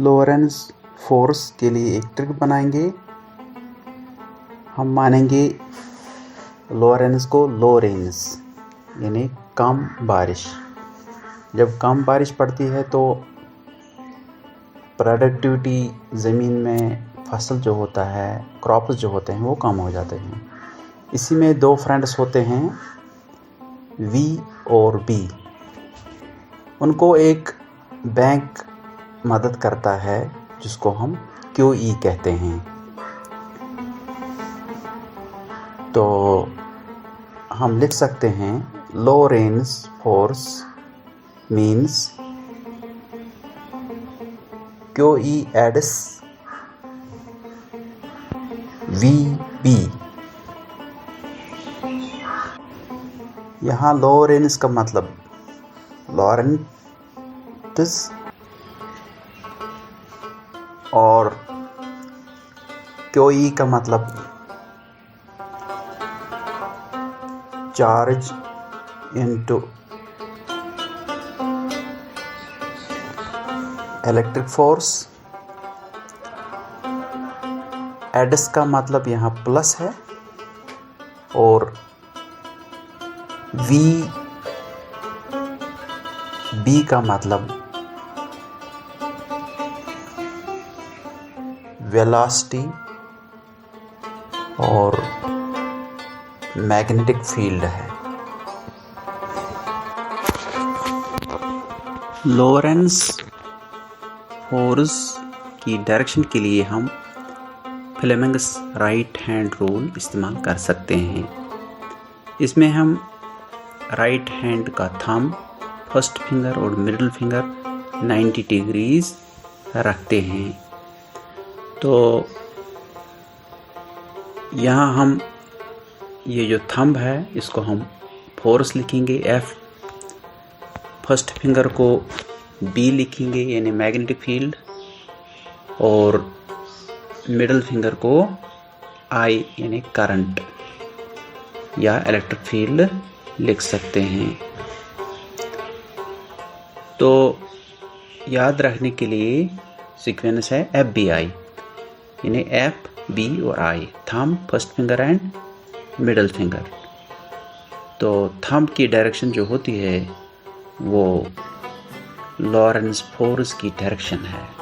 Lawrence force के लिए एक ट्रिक बनाएंगे। हम मानेंगे लॉरेंस को लो रेंज यानी कम बारिश। जब कम बारिश पड़ती है तो प्रोडक्टिविटी ज़मीन में फसल जो होता है, क्रॉप्स जो होते हैं वो कम हो जाते हैं। इसी में दो फ्रेंड्स होते हैं V और B। उनको एक बैंक मदद करता है जिसको हम QE कहते हैं। तो हम लिख सकते हैं Lorentz force means QE adds VB। यहाँ लॉरेंस का मतलब लॉरेंस और QE का मतलब charge into electric force. Adds का मतलब यहाँ प्लस है और VB का मतलब वेलोसिटी और मैग्नेटिक फील्ड है। लॉरेंस फोर्स की डायरेक्शन के लिए हम फ्लेमिंग्स राइट हैंड रूल इस्तेमाल कर सकते हैं। इसमें हम राइट हैंड का थंब, फर्स्ट फिंगर और मिडिल फिंगर 90 डिग्रीज रखते हैं। तो यहाँ हम ये जो थंब है इसको हम फोर्स लिखेंगे F, फर्स्ट फिंगर को B लिखेंगे यानी मैग्नेटिक फील्ड और मिडिल फिंगर को I यानी करंट या इलेक्ट्रिक फील्ड लिख सकते हैं। तो याद रखने के लिए सीक्वेंस है FBI यानी F, B और I, thumb, first finger and middle finger. तो थंब की डायरेक्शन जो होती है वो लॉरेंस फोर्स की डायरेक्शन है।